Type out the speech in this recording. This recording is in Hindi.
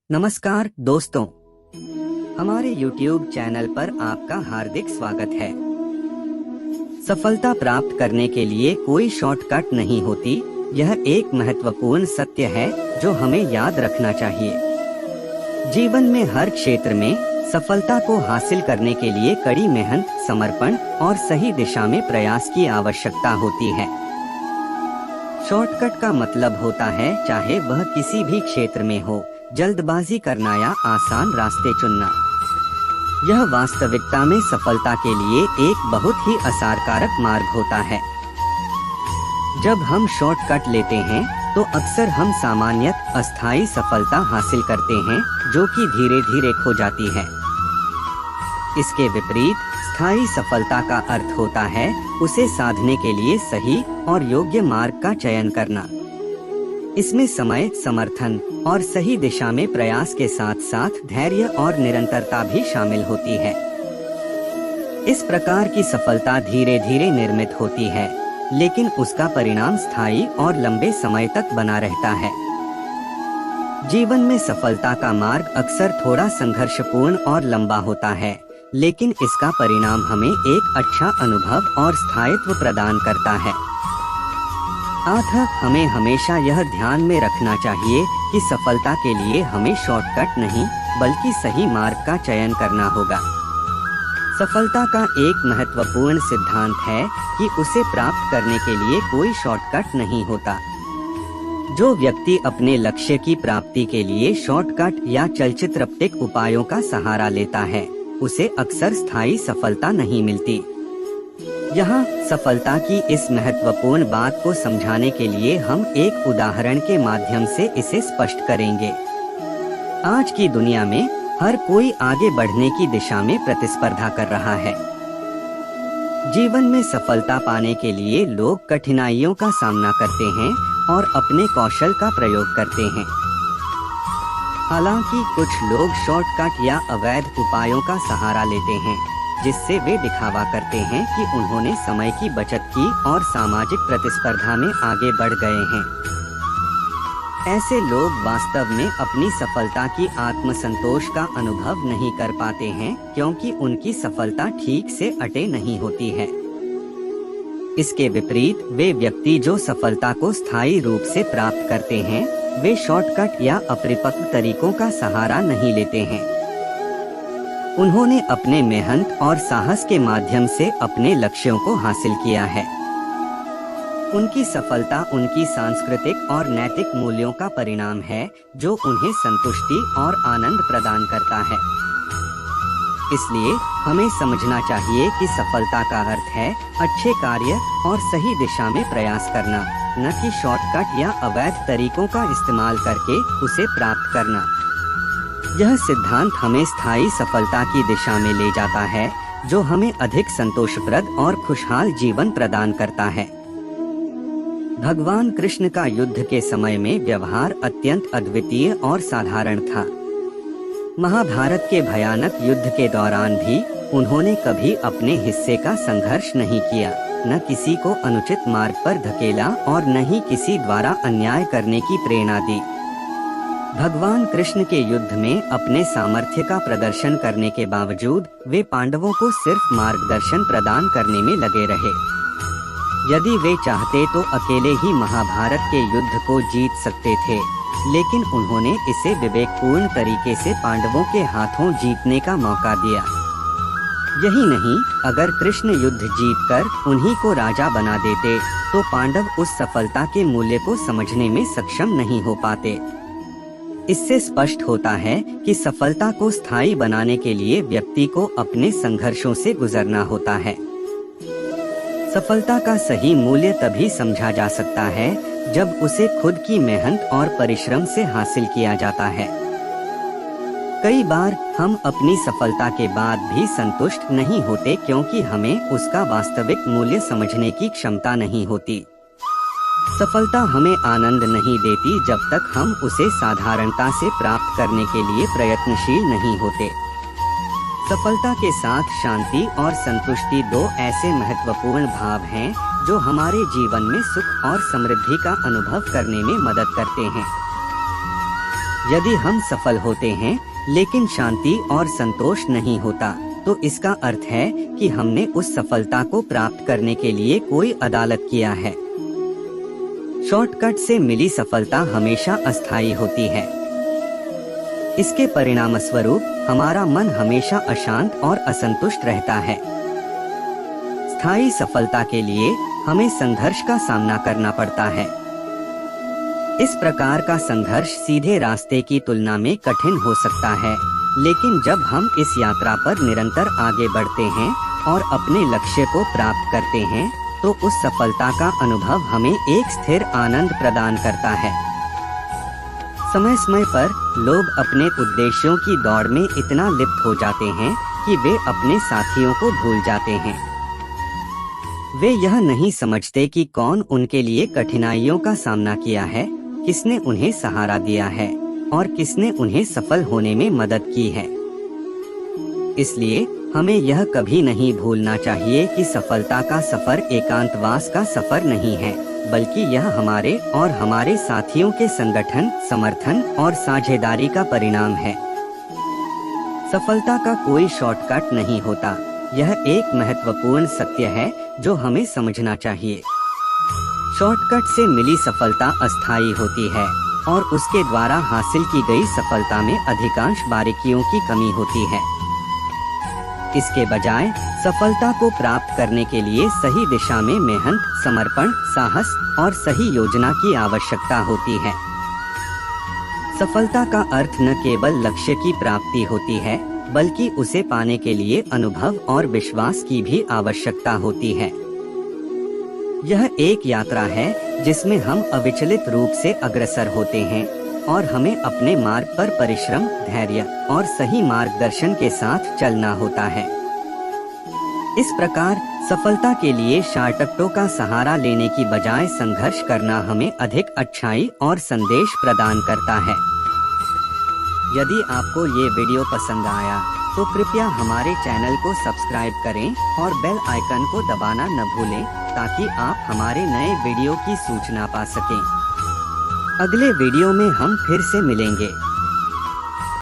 नमस्कार दोस्तों, हमारे YouTube चैनल पर आपका हार्दिक स्वागत है। सफलता प्राप्त करने के लिए कोई शॉर्टकट नहीं होती। यह एक महत्वपूर्ण सत्य है जो हमें याद रखना चाहिए। जीवन में हर क्षेत्र में सफलता को हासिल करने के लिए कड़ी मेहनत, समर्पण और सही दिशा में प्रयास की आवश्यकता होती है। शॉर्टकट का मतलब होता है चाहे वह किसी भी क्षेत्र में हो, जल्दबाजी करना या आसान रास्ते चुनना। यह वास्तविकता में सफलता के लिए एक बहुत ही असरकारक मार्ग होता है। जब हम शॉर्टकट लेते हैं तो अक्सर हम सामान्यतः अस्थायी सफलता हासिल करते हैं जो कि धीरे धीरे खो जाती है। इसके विपरीत स्थायी सफलता का अर्थ होता है उसे साधने के लिए सही और योग्य मार्ग का चयन करना। इसमें समय, समर्थन और सही दिशा में प्रयास के साथ साथ धैर्य और निरंतरता भी शामिल होती है। इस प्रकार की सफलता धीरे धीरे निर्मित होती है, लेकिन उसका परिणाम स्थायी और लंबे समय तक बना रहता है। जीवन में सफलता का मार्ग अक्सर थोड़ा संघर्षपूर्ण और लंबा होता है, लेकिन इसका परिणाम हमें एक अच्छा अनुभव और स्थायित्व प्रदान करता है। अतः हमें हमेशा यह ध्यान में रखना चाहिए कि सफलता के लिए हमें शॉर्टकट नहीं बल्कि सही मार्ग का चयन करना होगा। सफलता का एक महत्वपूर्ण सिद्धांत है कि उसे प्राप्त करने के लिए कोई शॉर्टकट नहीं होता। जो व्यक्ति अपने लक्ष्य की प्राप्ति के लिए शॉर्टकट या चलचित्रप्तिक उपायों का सहारा लेता है, उसे अक्सर स्थायी सफलता नहीं मिलती। यहाँ सफलता की इस महत्वपूर्ण बात को समझाने के लिए हम एक उदाहरण के माध्यम से इसे स्पष्ट करेंगे। आज की दुनिया में हर कोई आगे बढ़ने की दिशा में प्रतिस्पर्धा कर रहा है। जीवन में सफलता पाने के लिए लोग कठिनाइयों का सामना करते हैं और अपने कौशल का प्रयोग करते हैं। हालांकि कुछ लोग शॉर्टकट या अवैध उपायों का सहारा लेते हैं, जिससे वे दिखावा करते हैं कि उन्होंने समय की बचत की और सामाजिक प्रतिस्पर्धा में आगे बढ़ गए हैं। ऐसे लोग वास्तव में अपनी सफलता की आत्मसंतोष का अनुभव नहीं कर पाते हैं, क्योंकि उनकी सफलता ठीक से अटे नहीं होती है। इसके विपरीत वे व्यक्ति जो सफलता को स्थायी रूप से प्राप्त करते हैं, वे शॉर्टकट या अपरिपक्व तरीकों का सहारा नहीं लेते हैं। उन्होंने अपने मेहनत और साहस के माध्यम से अपने लक्ष्यों को हासिल किया है। उनकी सफलता उनकी सांस्कृतिक और नैतिक मूल्यों का परिणाम है जो उन्हें संतुष्टि और आनंद प्रदान करता है। इसलिए हमें समझना चाहिए कि सफलता का अर्थ है अच्छे कार्य और सही दिशा में प्रयास करना, न कि शॉर्टकट या अवैध तरीकों का इस्तेमाल करके उसे प्राप्त करना। यह सिद्धांत हमें स्थायी सफलता की दिशा में ले जाता है, जो हमें अधिक संतोषप्रद और खुशहाल जीवन प्रदान करता है। भगवान कृष्ण का युद्ध के समय में व्यवहार अत्यंत अद्वितीय और साधारण था। महाभारत के भयानक युद्ध के दौरान भी उन्होंने कभी अपने हिस्से का संघर्ष नहीं किया, न किसी को अनुचित मार्ग पर धकेला और न ही किसी द्वारा अन्याय करने की प्रेरणा दी। भगवान कृष्ण के युद्ध में अपने सामर्थ्य का प्रदर्शन करने के बावजूद वे पांडवों को सिर्फ मार्गदर्शन प्रदान करने में लगे रहे। यदि वे चाहते तो अकेले ही महाभारत के युद्ध को जीत सकते थे, लेकिन उन्होंने इसे विवेकपूर्ण तरीके से पांडवों के हाथों जीतने का मौका दिया। यही नहीं, अगर कृष्ण युद्ध जीतकर उन्हीं को राजा बना देते तो पांडव उस सफलता के मूल्य को समझने में सक्षम नहीं हो पाते। इससे स्पष्ट होता है कि सफलता को स्थायी बनाने के लिए व्यक्ति को अपने संघर्षों से गुजरना होता है। सफलता का सही मूल्य तभी समझा जा सकता है जब उसे खुद की मेहनत और परिश्रम से हासिल किया जाता है। कई बार हम अपनी सफलता के बाद भी संतुष्ट नहीं होते, क्योंकि हमें उसका वास्तविक मूल्य समझने की क्षमता नहीं होती। सफलता हमें आनंद नहीं देती जब तक हम उसे साधारणता से प्राप्त करने के लिए प्रयत्नशील नहीं होते। सफलता के साथ शांति और संतुष्टि दो ऐसे महत्वपूर्ण भाव हैं जो हमारे जीवन में सुख और समृद्धि का अनुभव करने में मदद करते हैं। यदि हम सफल होते हैं लेकिन शांति और संतोष नहीं होता, तो इसका अर्थ है कि हमने उस सफलता को प्राप्त करने के लिए कोई अदालत किया है। शॉर्टकट से मिली सफलता हमेशा अस्थायी होती है। इसके परिणाम स्वरूप हमारा मन हमेशा अशांत और असंतुष्ट रहता है। स्थायी सफलता के लिए हमें संघर्ष का सामना करना पड़ता है। इस प्रकार का संघर्ष सीधे रास्ते की तुलना में कठिन हो सकता है, लेकिन जब हम इस यात्रा पर निरंतर आगे बढ़ते हैं और अपने लक्ष्य को प्राप्त करते हैं, तो उस सफलता का अनुभव हमें एक स्थिर आनंद प्रदान करता है। समय समय पर लोग अपने उद्देश्यों की दौड़ में इतना लिप्त हो जाते हैं कि वे अपने साथियों को भूल जाते हैं। वे यह नहीं समझते कि कौन उनके लिए कठिनाइयों का सामना किया है, किसने उन्हें सहारा दिया है और किसने उन्हें सफल होने में मदद की है। इसलिए हमें यह कभी नहीं भूलना चाहिए कि सफलता का सफर एकांतवास का सफर नहीं है, बल्कि यह हमारे और हमारे साथियों के संगठन, समर्थन और साझेदारी का परिणाम है। सफलता का कोई शॉर्टकट नहीं होता। यह एक महत्वपूर्ण सत्य है जो हमें समझना चाहिए। शॉर्टकट से मिली सफलता अस्थायी होती है और उसके द्वारा हासिल की गई सफलता में अधिकांश बारीकियों की कमी होती है। इसके बजाय सफलता को प्राप्त करने के लिए सही दिशा में मेहनत, समर्पण, साहस और सही योजना की आवश्यकता होती है। सफलता का अर्थ न केवल लक्ष्य की प्राप्ति होती है, बल्कि उसे पाने के लिए अनुभव और विश्वास की भी आवश्यकता होती है। यह एक यात्रा है जिसमें हम अविचलित रूप से अग्रसर होते हैं और हमें अपने मार्ग पर परिश्रम, धैर्य और सही मार्गदर्शन के साथ चलना होता है। इस प्रकार सफलता के लिए शॉर्टकटों का सहारा लेने की बजाय संघर्ष करना हमें अधिक अच्छाई और संदेश प्रदान करता है। यदि आपको ये वीडियो पसंद आया तो कृपया हमारे चैनल को सब्सक्राइब करें और बेल आइकन को दबाना न भूलें, ताकि आप हमारे नए वीडियो की सूचना पा सकें। अगले वीडियो में हम फिर से मिलेंगे।